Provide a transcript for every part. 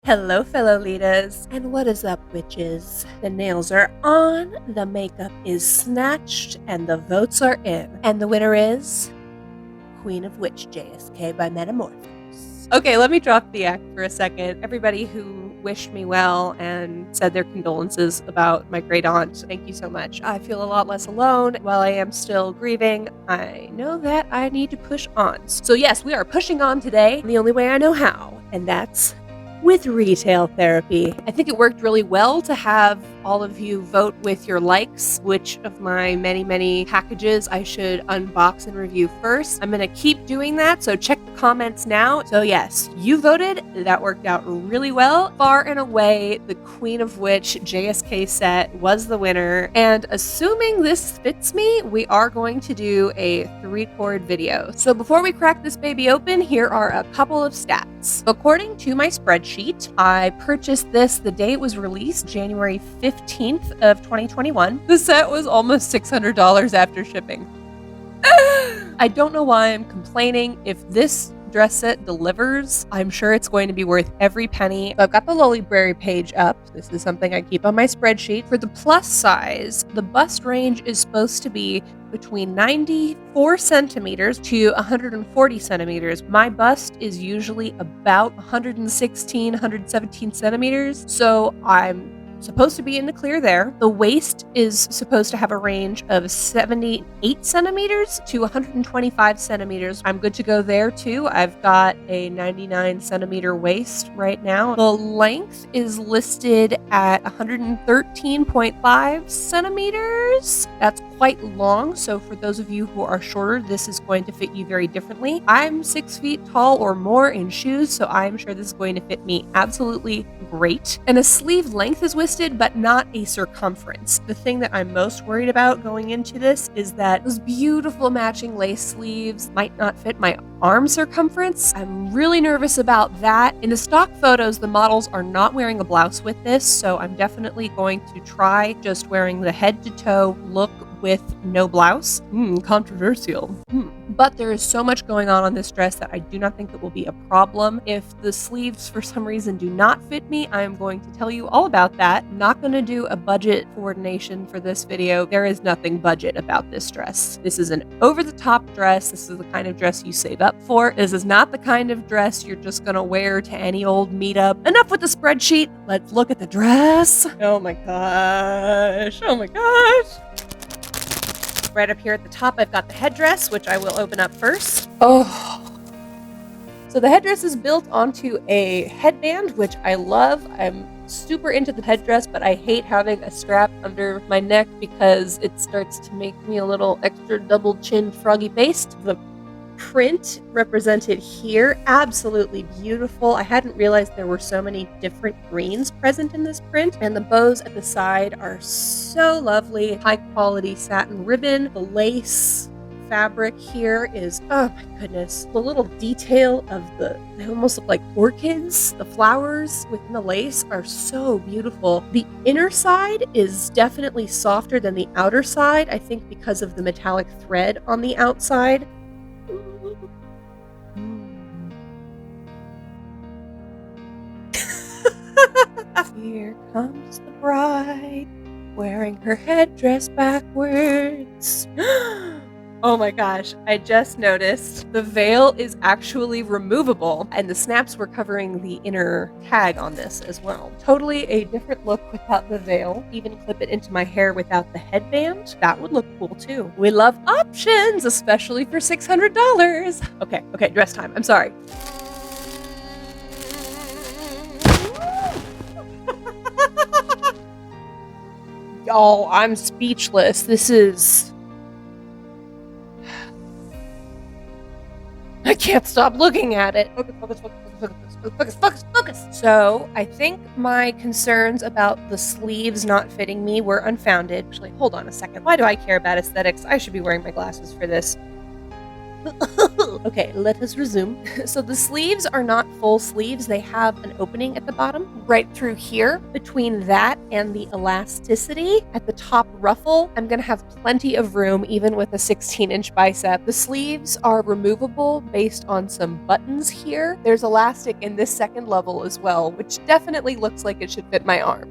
Hello, Fellow-litas. And what is up, witches? The nails are on, the makeup is snatched, and the votes are in. And the winner is Queen of Witch JSK by Metamorphose. Okay, let me drop the act for a second. Everybody who wished me well and said their condolences about my great aunt, thank you so much. I feel a lot less alone. While I am still grieving, I know that I need to push on. So yes, we are pushing on today the only way I know how, and that's with retail therapy. I think it worked really well to have all of you vote with your likes, which of my many packages I should unbox and review first. I'm gonna keep doing that, so check the comments now. So yes, you voted. That worked out really well. Far and away, the Queen of Witch JSK set was the winner, and assuming this fits me, we are going to do a 3-chord video. So before we crack this baby open, here are a couple of stats. According to my spreadsheet, I purchased this the day it was released, January 15th of 2021. The set was almost $600 after shipping. I don't know why I'm complaining. If this dress set delivers, I'm sure it's going to be worth every penny. I've got the Lolita page up. This is something I keep on my spreadsheet. For the plus size, the bust range is supposed to be between 94 centimeters to 140 centimeters. My bust is usually about 116, 117 centimeters, so I'm supposed to be in the clear there. The waist is supposed to have a range of 78 centimeters to 125 centimeters. I'm good to go there too. I've got a 99 centimeter waist right now. The length is listed at 113.5 centimeters. That's quite long, so for those of you who are shorter, this is going to fit you very differently. I'm 6 feet tall or more in shoes, so I'm sure this is going to fit me absolutely great. And a sleeve length is listed, but not a circumference. The thing that I'm most worried about going into this is that those beautiful matching lace sleeves might not fit my arm circumference. I'm really nervous about that. In the stock photos, the models are not wearing a blouse with this, so I'm definitely going to try just wearing the head to toe look with no blouse. Controversial. But there is so much going on this dress that I do not think that will be a problem. If the sleeves for some reason do not fit me, I am going to tell you all about that. I'm not going to do a budget coordination for this video. There is nothing budget about this dress. This is an over-the-top dress. This is the kind of dress you save up for. This is not the kind of dress you're just going to wear to any old meetup. Enough with the spreadsheet. Let's look at the dress. Oh my gosh. Oh my gosh. Right up here at the top, I've got the headdress, which I will open up first. Oh. So the headdress is built onto a headband, which I love. I'm super into the headdress, but I hate having a strap under my neck because it starts to make me a little extra double chin froggy faced. The print represented here, absolutely beautiful. I hadn't realized there were so many different greens present in this print, and the bows at the side are so lovely. High quality satin ribbon. The lace fabric here is, oh my goodness, the little detail of they almost look like orchids. The flowers within the lace are so beautiful. The inner side is definitely softer than the outer side, I think because of the metallic thread on the outside. Here comes the bride, wearing her headdress backwards. Oh my gosh, I just noticed the veil is actually removable, and the snaps were covering the inner tag on this as well. Totally a different look without the veil. Even clip it into my hair without the headband. That would look cool too. We love options, especially for $600. Okay, dress time. I'm sorry. Y'all, I'm speechless. This is... I can't stop looking at it. Focus. So, I think my concerns about the sleeves not fitting me were unfounded. Actually, hold on a second. Why do I care about aesthetics? I should be wearing my glasses for this. Okay, let us resume. So the sleeves are not full sleeves. They have an opening at the bottom, right through here. Between that and the elasticity at the top ruffle, I'm gonna have plenty of room, even with a 16-inch bicep. The sleeves are removable based on some buttons here. There's elastic in this second level as well, which definitely looks like it should fit my arm.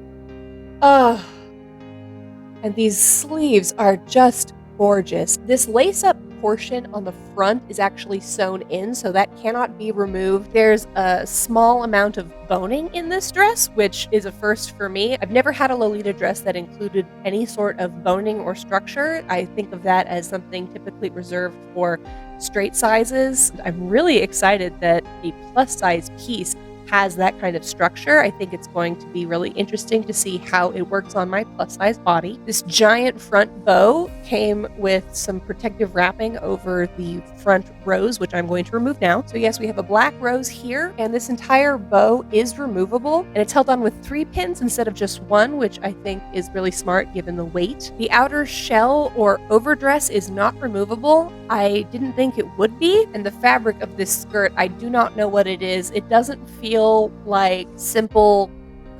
And these sleeves are just gorgeous. This lace-up portion on the front is actually sewn in, so that cannot be removed. There's a small amount of boning in this dress, which is a first for me. I've never had a Lolita dress that included any sort of boning or structure. I think of that as something typically reserved for straight sizes. I'm really excited that a plus-size piece has that kind of structure. I think it's going to be really interesting to see how it works on my plus size body. This giant front bow came with some protective wrapping over the front rose, which I'm going to remove now. So yes, we have a black rose here, and this entire bow is removable, and it's held on with 3 pins instead of just 1, which I think is really smart given the weight. The outer shell or overdress is not removable. I didn't think it would be, and the fabric of this skirt, I do not know what it is. It doesn't feel like simple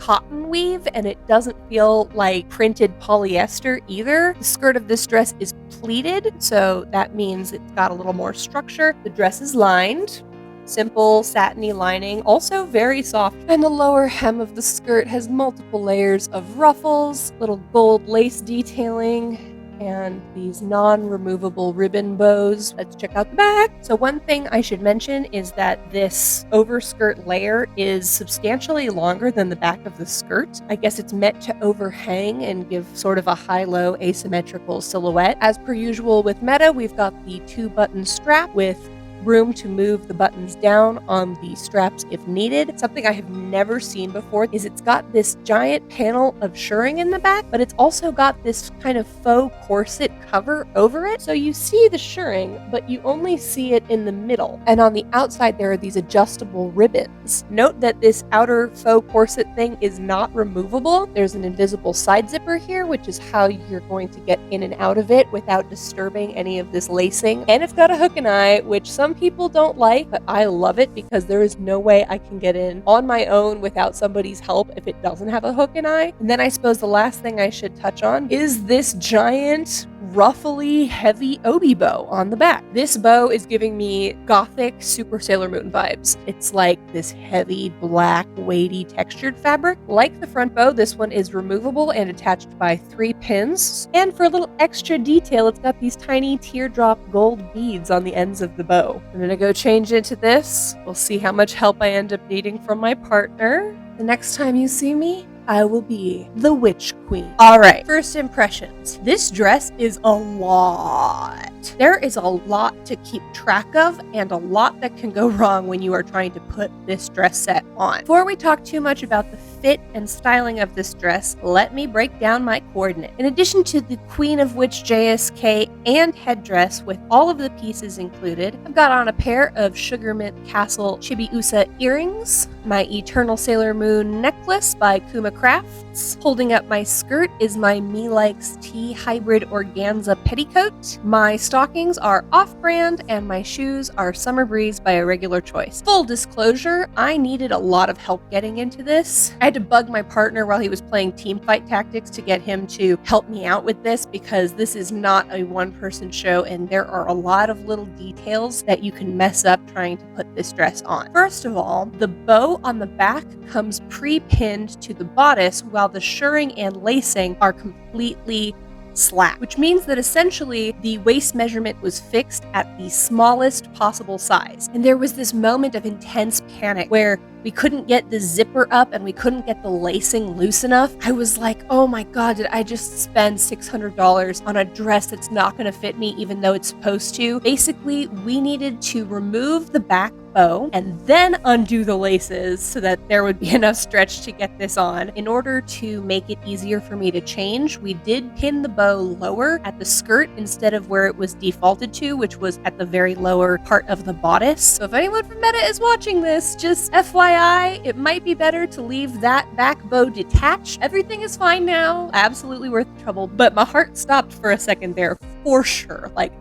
cotton weave, and it doesn't feel like printed polyester either. The skirt of this dress is pleated, so that means it's got a little more structure. The dress is lined. Simple satiny lining, also very soft. And the lower hem of the skirt has multiple layers of ruffles, little gold lace detailing, and these non-removable ribbon bows. Let's check out the back. So one thing I should mention is that this overskirt layer is substantially longer than the back of the skirt. I guess it's meant to overhang and give sort of a high-low asymmetrical silhouette. As per usual with Meta, we've got the 2-button strap with room to move the buttons down on the straps if needed. Something I have never seen before is it's got this giant panel of shirring in the back, but it's also got this kind of faux corset cover over it. So you see the shirring, but you only see it in the middle. And on the outside, there are these adjustable ribbons. Note that this outer faux corset thing is not removable. There's an invisible side zipper here, which is how you're going to get in and out of it without disturbing any of this lacing. And it's got a hook and eye, which some people don't like, but I love it because there is no way I can get in on my own without somebody's help if it doesn't have a hook and eye. And then I suppose the last thing I should touch on is this giant ruffly heavy obi bow on the back. This bow is giving me gothic Super Sailor Moon vibes. It's like this heavy black weighty textured fabric. Like the front bow, this one is removable and attached by 3 pins. And for a little extra detail, it's got these tiny teardrop gold beads on the ends of the bow. I'm gonna go change into this. We'll see how much help I end up needing from my partner. The next time you see me, I will be the Witch Queen. All right, first impressions. This dress is a lot. There is a lot to keep track of and a lot that can go wrong when you are trying to put this dress set on. Before we talk too much about the fit and styling of this dress, let me break down my coordinate. In addition to the Queen of Witch JSK and headdress with all of the pieces included, I've got on a pair of Sugarmint Castle Chibiusa earrings, my Eternal Sailor Moon necklace by Kuma Crafts. Holding up my skirt is my Me Likes Tea hybrid organza petticoat. My stockings are off-brand and my shoes are Summer Breeze by Irregular Choice. Full disclosure, I needed a lot of help getting into this. I had to bug my partner while he was playing Teamfight Tactics to get him to help me out with this because this is not a one-person show and there are a lot of little details that you can mess up trying to put this dress on. First of all, the bow on the back comes pre-pinned to the bodice while the shirring and lacing are completely slack, which means that essentially the waist measurement was fixed at the smallest possible size. And there was this moment of intense panic where we couldn't get the zipper up and we couldn't get the lacing loose enough. I was like, oh my God, did I just spend $600 on a dress that's not going to fit me even though it's supposed to? Basically, we needed to remove the back bow and then undo the laces so that there would be enough stretch to get this on. In order to make it easier for me to change, we did pin the bow lower at the skirt instead of where it was defaulted to, which was at the very lower part of the bodice. So if anyone from Meta is watching this, just FYI, it might be better to leave that back bow detached. Everything is fine now, absolutely worth the trouble, but my heart stopped for a second there, for sure. Like,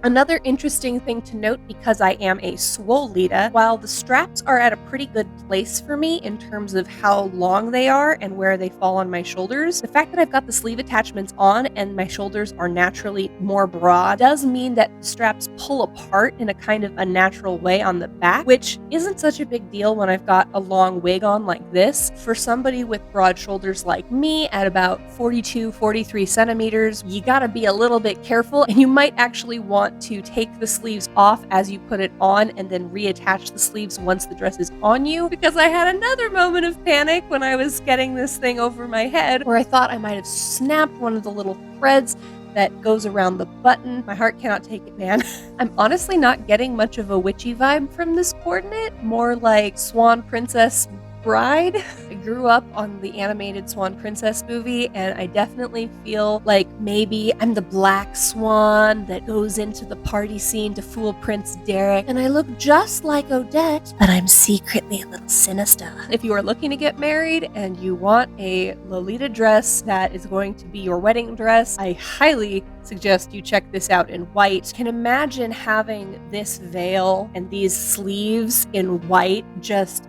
Another interesting thing to note, because I am a Lolita, while the straps are at a pretty good place for me in terms of how long they are and where they fall on my shoulders, the fact that I've got the sleeve attachments on and my shoulders are naturally more broad does mean that the straps pull apart in a kind of unnatural way on the back, which isn't such a big deal when I've got a long wig on like this. For somebody with broad shoulders like me at about 42, 43 centimeters, you gotta be a little bit careful, and you might actually want to take the sleeves off as you put it on and then reattach the sleeves once the dress is on you, because I had another moment of panic when I was getting this thing over my head where I thought I might have snapped one of the little threads that goes around the button. My heart cannot take it, man. I'm honestly not getting much of a witchy vibe from this coordinate, more like Swan Princess Bride. I grew up on the animated Swan Princess movie, and I definitely feel like maybe I'm the black swan that goes into the party scene to fool Prince Derek, and I look just like Odette, but I'm secretly a little sinister. If you are looking to get married and you want a Lolita dress that is going to be your wedding dress, I highly suggest you check this out in white. Can imagine having this veil and these sleeves in white, just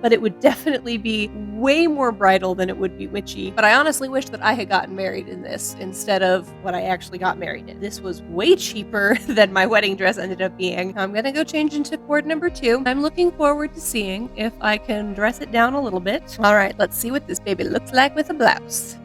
but it would definitely be way more bridal than it would be witchy. But I honestly wish that I had gotten married in this instead of what I actually got married in. This was way cheaper than my wedding dress ended up being. I'm gonna go change into cord number 2. I'm looking forward to seeing if I can dress it down a little bit. All right, let's see what this baby looks like with a blouse.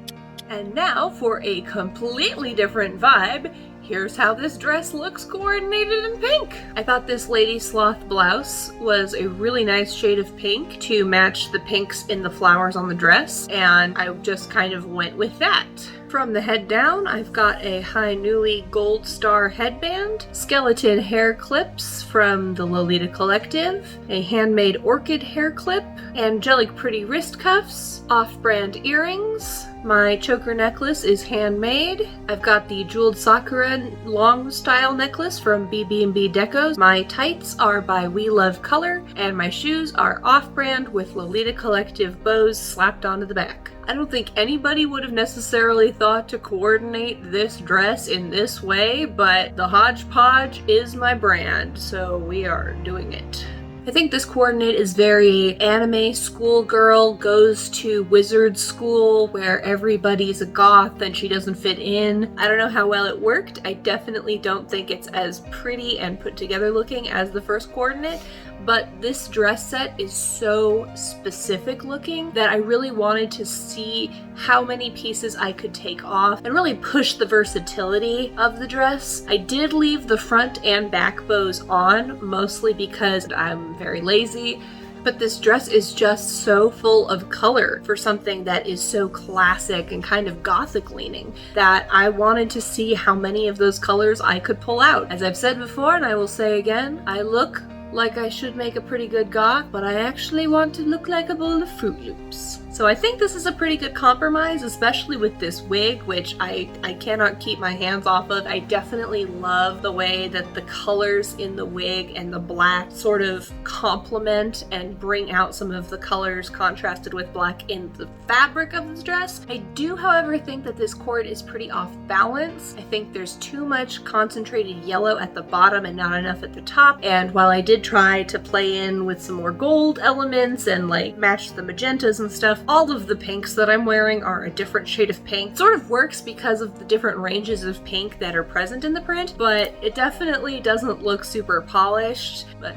And now for a completely different vibe. Here's how this dress looks coordinated in pink. I thought this Lady Sloth blouse was a really nice shade of pink to match the pinks in the flowers on the dress, and I just kind of went with that. From the head down, I've got a High Newly Gold Star headband, skeleton hair clips from the Lolita Collective, a handmade orchid hair clip, angelic pretty wrist cuffs, off-brand earrings. My choker necklace is handmade. I've got the jeweled Sakura long style necklace from BB&B Decos. My tights are by We Love Color, and my shoes are off-brand with Lolita Collective bows slapped onto the back. I don't think anybody would have necessarily thought to coordinate this dress in this way, but the hodgepodge is my brand, so we are doing it. I think this coordinate is very anime schoolgirl goes to wizard school where everybody's a goth and she doesn't fit in. I don't know how well it worked. I definitely don't think it's as pretty and put together looking as the first coordinate, but this dress set is so specific looking that I really wanted to see how many pieces I could take off and really push the versatility of the dress. I did leave the front and back bows on, mostly because I'm very lazy, but this dress is just so full of color for something that is so classic and kind of gothic leaning that I wanted to see how many of those colors I could pull out. As I've said before, and I will say again, I look like I should make a pretty good goth, but I actually want to look like a bowl of Fruit Loops. So I think this is a pretty good compromise, especially with this wig, which I cannot keep my hands off of. I definitely love the way that the colors in the wig and the black sort of complement and bring out some of the colors contrasted with black in the fabric of this dress. I do, however, think that this cord is pretty off balance. I think there's too much concentrated yellow at the bottom and not enough at the top. And while I did try to play in with some more gold elements and like match the magentas and stuff, all of the pinks that I'm wearing are a different shade of pink. It sort of works because of the different ranges of pink that are present in the print, but it definitely doesn't look super polished, but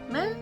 meh.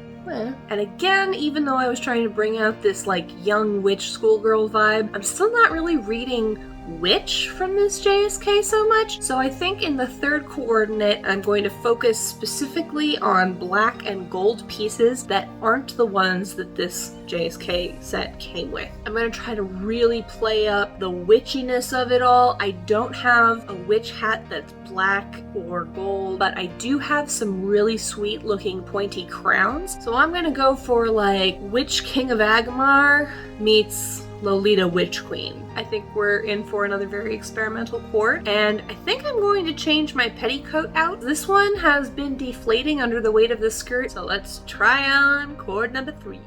And again, even though I was trying to bring out this like young witch schoolgirl vibe, I'm still not really reading witch from this JSK so much. So I think in the third coordinate, I'm going to focus specifically on black and gold pieces that aren't the ones that this JSK set came with. I'm going to try to really play up the witchiness of it all. I don't have a witch hat that's black or gold, but I do have some really sweet looking pointy crowns. So I'm going to go for like Witch King of Agmar meets Lolita Witch Queen. I think we're in for another very experimental cord, and I think I'm going to change my petticoat out. This one has been deflating under the weight of the skirt, so let's try on cord number 3.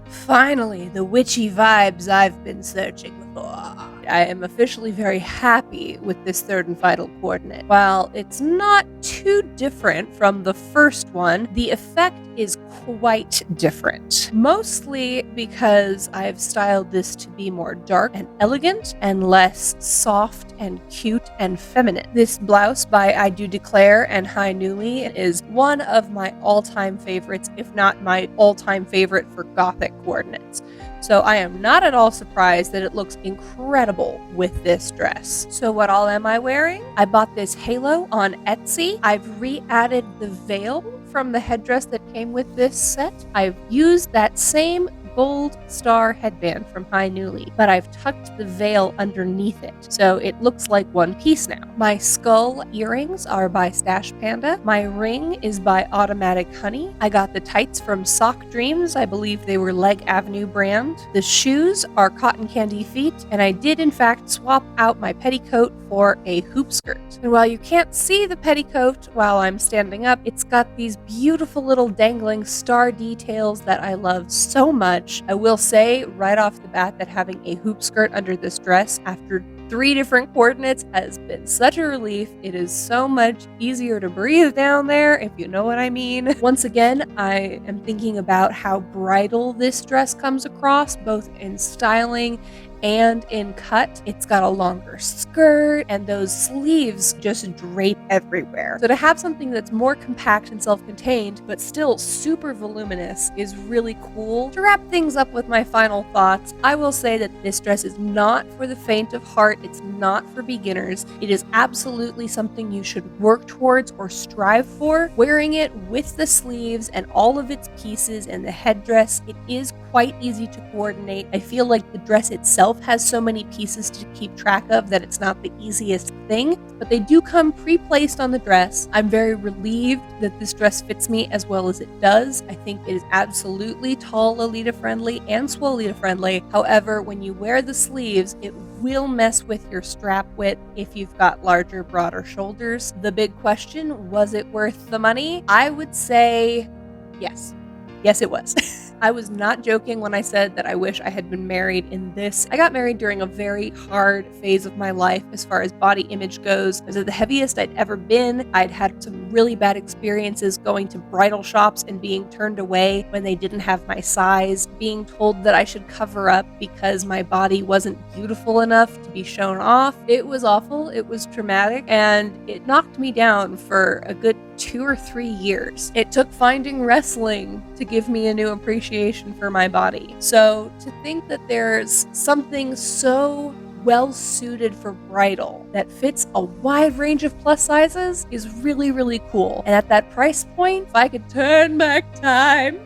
Finally, the witchy vibes I've been searching for. I am officially very happy with this third and final coordinate. While it's not too different from the first one, the effect is quite different. Mostly because I've styled this to be more dark and elegant and less soft and cute and feminine. This blouse by I Do Declare and High Newly is one of my all-time favorites, if not my all-time favorite for gothic coordinates. So I am not at all surprised that it looks incredible with this dress. So what all am I wearing? I bought this halo on Etsy. I've re-added the veil from the headdress that came with this set. I've used that same gold star headband from High Newly, but I've tucked the veil underneath it, so it looks like one piece now. My skull earrings are by Stash Panda. My ring is by Automatic Honey. I got the tights from Sock Dreams. I believe they were Leg Avenue brand. The shoes are Cotton Candy Feet, and I did in fact swap out my petticoat for a hoop skirt. And while you can't see the petticoat while I'm standing up, it's got these beautiful little dangling star details that I love so much. I will say right off the bat that having a hoop skirt under this dress after 3 different coordinates has been such a relief. It is so much easier to breathe down there, if you know what I mean. Once again, I am thinking about how bridal this dress comes across, both in styling and in cut. It's got a longer skirt, and those sleeves just drape everywhere. So to have something that's more compact and self-contained, but still super voluminous is really cool. To wrap things up with my final thoughts, I will say that this dress is not for the faint of heart. It's not for beginners. It is absolutely something you should work towards or strive for. Wearing it with the sleeves and all of its pieces and the headdress, it is quite easy to coordinate. I feel like the dress itself has so many pieces to keep track of that it's not the easiest thing, but they do come pre-placed on the dress. I'm very relieved that this dress fits me as well as it does. I think it is absolutely tall Lolita friendly and Swolita friendly. However, when you wear the sleeves, it will mess with your strap width if you've got larger, broader shoulders. The big question, was it worth the money? I would say yes. Yes, it was. I was not joking when I said that I wish I had been married in this. I got married during a very hard phase of my life as far as body image goes. It was the heaviest I'd ever been. I'd had some really bad experiences going to bridal shops and being turned away when they didn't have my size, being told that I should cover up because my body wasn't beautiful enough to be shown off. It was awful. It was traumatic, and it knocked me down for a good 2 or 3 years. It took finding wrestling to give me a new appreciation for my body. So to think that there's something so well suited for bridal that fits a wide range of plus sizes is really, really cool. And at that price point, if I could turn back time,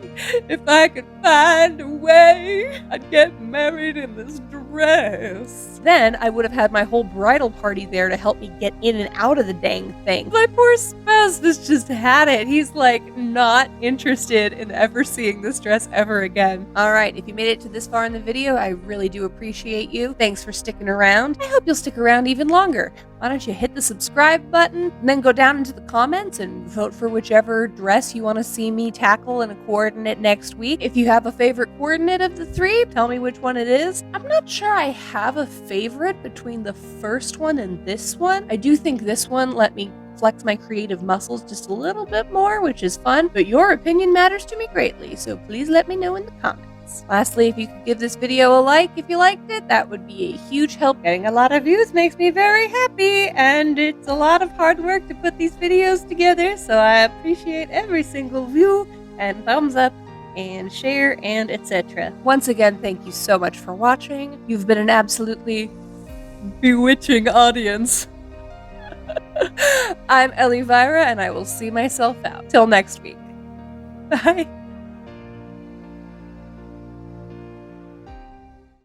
if I could find a way, I'd get married in this dress. Then I would have had my whole bridal party there to help me get in and out of the dang thing. My poor spouse has just had it. He's like not interested in ever seeing this dress ever again. All right, if you made it to this far in the video, I really do appreciate you. Thanks for sticking around. I hope you'll stick around even longer. Why don't you hit the subscribe button and then go down into the comments and vote for whichever dress you want to see me tackle in a coordinate next week. If you have a favorite coordinate of the 3, tell me which one it is. I'm not sure I have a favorite between the first one and this one. I do think this one let me flex my creative muscles just a little bit more, which is fun, but your opinion matters to me greatly, so please let me know in the comments. Lastly, if you could give this video a like if you liked it, that would be a huge help. Getting a lot of views makes me very happy, and it's a lot of hard work to put these videos together, so I appreciate every single view and thumbs up and share and etc. Once again, thank you so much for watching. You've been an absolutely bewitching audience. I'm Ellie Vyra, and I will see myself out. Till next week. Bye.